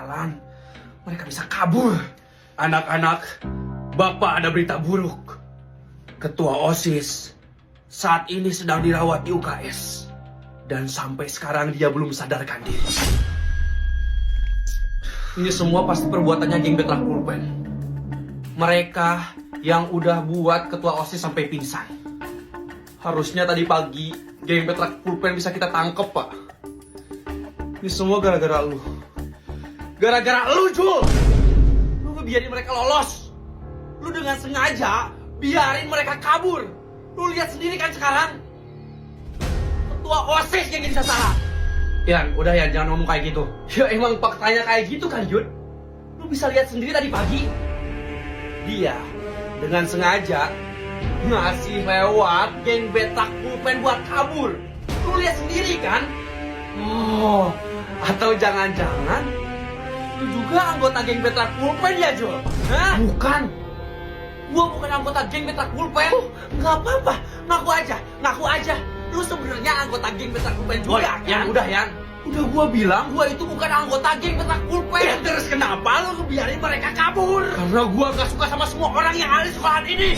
jalan, mereka bisa kabur. Anak-anak, Bapak ada berita buruk. Ketua OSIS saat ini sedang dirawat di UKS. Dan sampai sekarang dia belum sadarkan diri. Ini semua pasti perbuatannya geng Betrak Pulpen. Mereka yang udah buat ketua OSIS sampai pingsan. Harusnya tadi pagi geng Betrak Pulpen bisa kita tangkep, Pak. Ini semua gara-gara lu. Gara-gara lu, Jul! Lu ngebiarin mereka lolos. Lu dengan sengaja biarin mereka kabur. Lu lihat sendiri kan sekarang. Ketua OSIS yang jadi sasaran. Yan, udah Yan, jangan ngomong kayak gitu. Ya emang faktanya kayak gitu kan, Jun? Lu bisa lihat sendiri tadi pagi. Dia dengan sengaja ngasih lewat geng Betrak Pulpen buat kabur. Lu lihat sendiri kan? Oh, atau jangan-jangan lu juga anggota geng Betrak Pulpen ya, Jul? Hah? Bukan. Gua bukan anggota geng Betrak Pulpen. Nggak apa-apa, ngaku aja. Lu sebenarnya anggota geng Betrak Pulpen juga, kan? Yan, udah Yan. Udah gua bilang gua itu bukan anggota geng Betrak Pulpen. Ya, terus kenapa lu ngebiarin mereka kabur? Karena gua gak suka sama semua orang yang ada di sekolahan ini.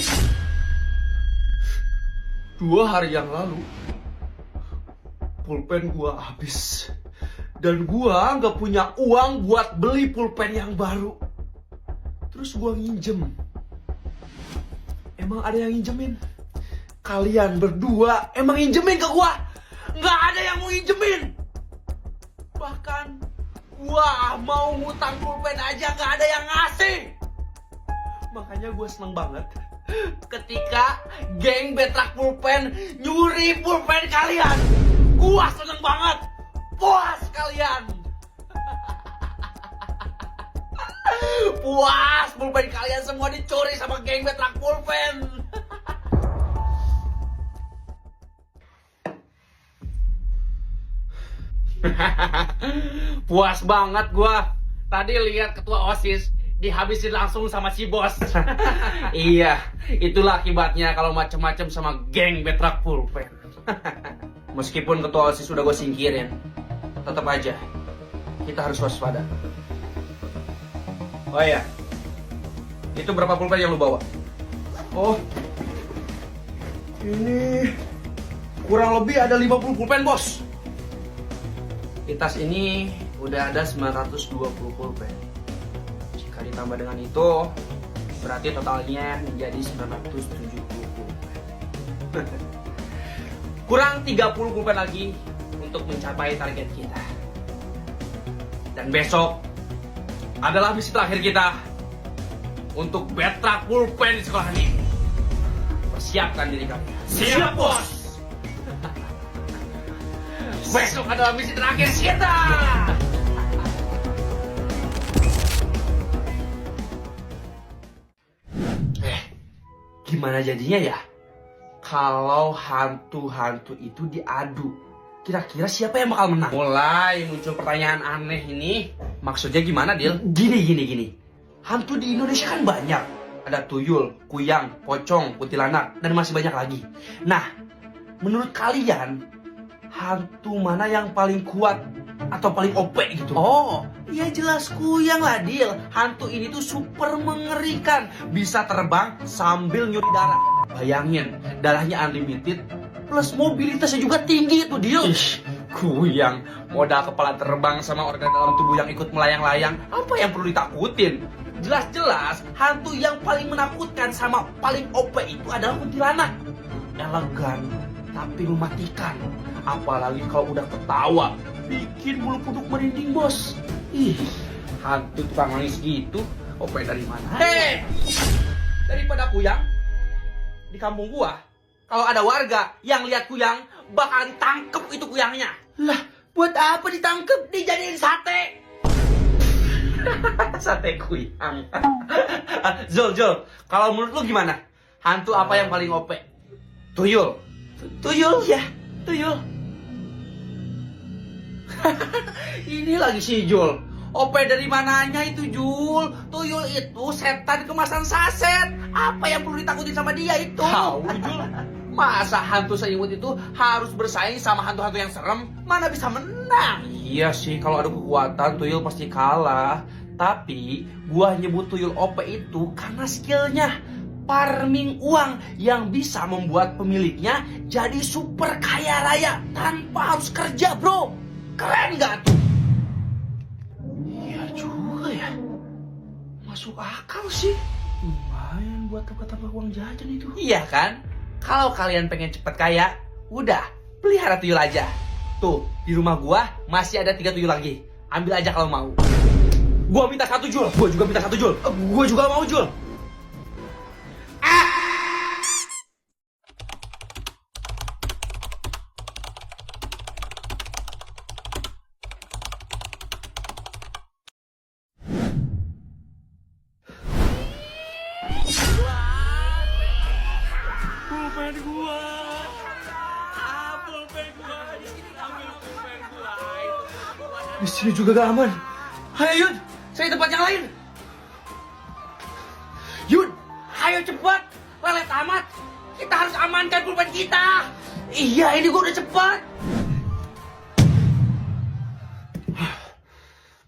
2 hari yang lalu, pulpen gua habis. Dan gua gak punya uang buat beli pulpen yang baru. Terus gua nginjem. Emang ada yang nginjemin? Kalian berdua emang nginjemin ke gua? Nggak ada yang mau nginjemin. Bahkan gua mau ngutang pulpen aja nggak ada yang ngasih. Makanya gua seneng banget ketika geng Betrak Pulpen nyuri pulpen kalian. Gua seneng banget. Puas kalian. Puas, pulpen kalian semua dicuri sama geng Betrak Pulpen. Puas banget gua. Tadi lihat ketua OSIS dihabisin langsung sama si bos. Iya, itulah akibatnya kalau macem-macem sama geng Betrak Pulpen. Meskipun ketua OSIS sudah gue singkirin, tetap aja kita harus waspada. Oh iya, itu berapa pulpen yang lu bawa? Oh, ini kurang lebih ada 50 pulpen, bos. Di tas ini udah ada 920 pulpen. Jika ditambah dengan itu, berarti totalnya menjadi 970 pulpen. Kurang 30 pulpen lagi untuk mencapai target kita. Dan besok adalah misi terakhir kita untuk Betrak Pulpen di sekolah ini. Persiapkan diri kamu. Siap, bos! Besok adalah misi terakhir kita. Gimana jadinya ya? Kalau hantu-hantu itu diadu, kira-kira siapa yang bakal menang? Mulai muncul pertanyaan aneh ini. Maksudnya gimana, Dil? Gini. Hantu di Indonesia kan banyak. Ada tuyul, kuyang, pocong, kuntilanak, dan masih banyak lagi. Nah, menurut kalian, hantu mana yang paling kuat atau paling OP gitu? Oh, ya jelas kuyang lah, Dil. Hantu ini tuh super mengerikan. Bisa terbang sambil nyuri darah. Bayangin, darahnya unlimited, plus mobilitasnya juga tinggi tuh, Dil. Kuyang, modal kepala terbang sama organ dalam tubuh yang ikut melayang-layang. Apa yang perlu ditakutin? Jelas-jelas, hantu yang paling menakutkan sama paling OP itu adalah kuntilanak. Elegan, tapi mematikan. Apalagi kalau udah ketawa, bikin bulu kuduk merinding, bos. Ih, hantu tukang nangis gitu, OP dari mana? Hei! Daripada kuyang, di kampung gua, kalau ada warga yang lihat kuyang, bakal ditangkep itu kuyangnya. Lah, buat apa ditangkep? Dijadiin sate. Sate kuyang. Zul, kalau menurut lu gimana? Hantu apa yang paling OP? Tuyul. Tuyul? Ya, tuyul. Ini lagi si Jul. OP dari mananya itu, Jul? Tuyul itu setan kemasan saset. Apa yang perlu ditakutin sama dia itu? Tahu, Jul. Masa hantu seimut itu harus bersaing sama hantu-hantu yang serem? Mana bisa menang? Iya sih, kalau adu kekuatan tuyul pasti kalah. Tapi gua nyebut tuyul OP itu karena skillnya farming uang yang bisa membuat pemiliknya jadi super kaya raya tanpa harus kerja, bro. Keren gak tuh? Iya juga ya. Masuk akal sih. Lumayan buat tambah-tambah uang jajan itu. Iya kan? Kalau kalian pengen cepet kaya, udah pelihara tuyul aja. Tuh, di rumah gua masih ada 3 tuyul lagi. Ambil aja kalau mau. Gua minta 1 Jul. Gua juga minta 1 Jul. Gua juga mau Jul. Pulpen gua. Pulpen gua. Di sini ambil pulpen gua. Di sini juga gak aman. Ayo Yud, cari tempat yang lain. Yud, ayo cepat. Lelet amat. Kita harus amankan pulpen kita. Iya, ini gua udah cepat.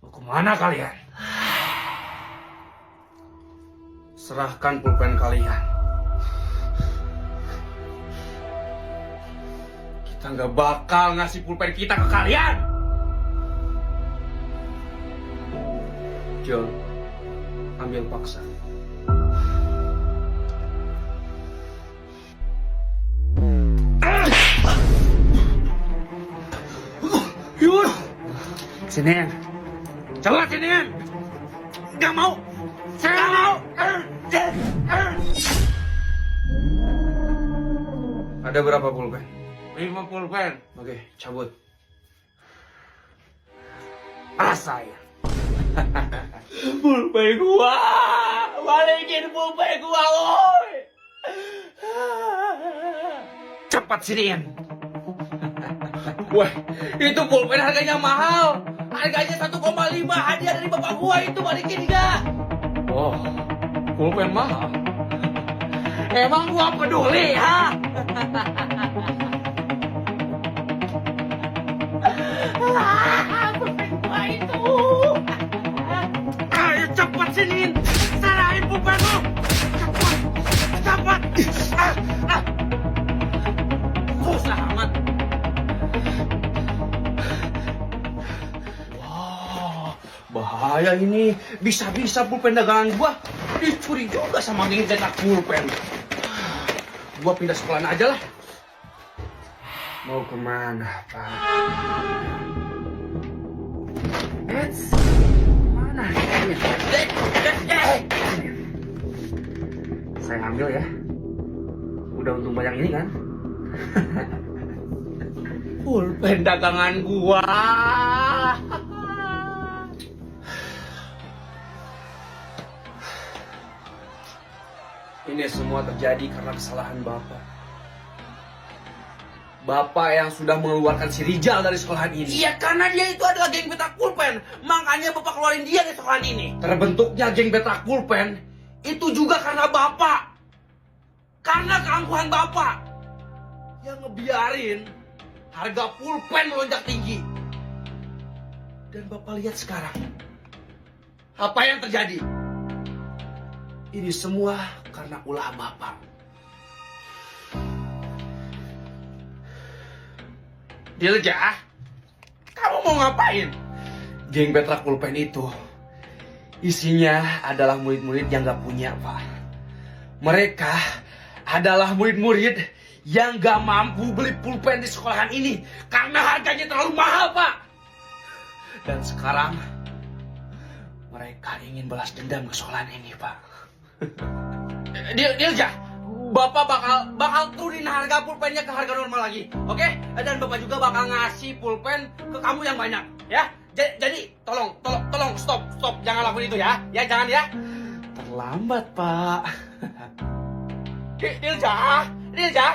Mau kemana kalian? Serahkan pulpen kalian. Kita nggak bakal ngasih pulpen kita ke kalian. John, ambil paksa. Yun, sinian, cepat sinian. Nggak mau, saya nggak mau. Ada berapa pulpen? 5 pulpen. Oke, cabut. Rasain. Pulpen gua. Balikin pulpen gua, woi. Cepat siniin. Wah, itu pulpen harganya mahal. Harganya 1,5. Hadiah dari bapak gua itu, balikin enggak? Oh, pulpen mahal. Emang gua peduli, ha? Pulpen gua itu. Ayo cepat siniin. Serahin pulpen lu. Cepat. Susah amat. Wah, bahaya ini. Bisa-bisa pulpen dagangan gua dicuri juga sama geng cetak pulpen. Gua pindah sekolahan aja lah. Mau kemana, Pak? Mana? Saya ambil ya. Udah untung banyak ini kan? Pulpen dagangan gua. Ini semua terjadi karena kesalahan Bapak. Bapak yang sudah mengeluarkan si Rijal dari sekolahan ini. Iya, karena dia itu adalah geng petak pulpen. Makanya Bapak keluarin dia dari sekolahan ini. Terbentuknya geng petak pulpen itu juga karena Bapak. Karena keangkuhan Bapak yang ngebiarin harga pulpen melonjak tinggi. Dan Bapak lihat sekarang apa yang terjadi. Ini semua karena ulah Bapak. Dilja, kamu mau ngapain? Geng petak pulpen itu isinya adalah murid-murid yang gak punya, Pak. Mereka adalah murid-murid yang gak mampu beli pulpen di sekolahan ini karena harganya terlalu mahal, Pak. Dan sekarang mereka ingin balas dendam ke sekolahan ini, Pak. Dilja, Bapak bakal turunin harga pulpennya ke harga normal lagi, oke? Dan Bapak juga bakal ngasih pulpen ke kamu yang banyak, ya? Jadi tolong stop, jangan lakuin itu ya, jangan ya. Terlambat, Pak. Dilja.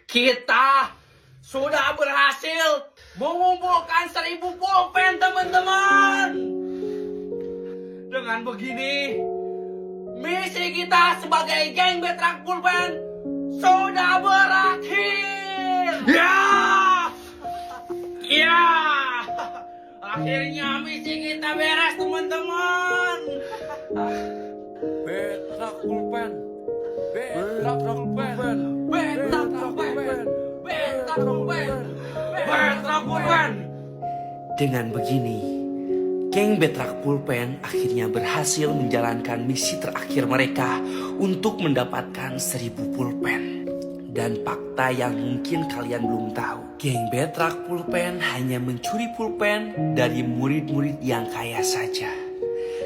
Kita sudah berhasil mengumpulkan 1000 pulpen, teman-teman. Dengan begini, misi kita sebagai geng Betrak Pulpen sudah berakhir. Ya, ya. Akhirnya misi kita beres, teman-teman. Betrak Pulpen, Betrak Pulpen, Betrak Pulpen, Betrak Pulpen, Betrak Pulpen. Dengan begini, geng Betrak Pulpen akhirnya berhasil menjalankan misi terakhir mereka untuk mendapatkan 1000 pulpen. Dan fakta yang mungkin kalian belum tahu, geng Betrak Pulpen hanya mencuri pulpen dari murid-murid yang kaya saja.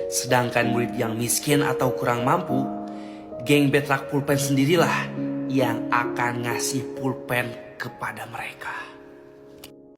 Sedangkan murid yang miskin atau kurang mampu, geng Betrak Pulpen sendirilah yang akan ngasih pulpen kepada mereka.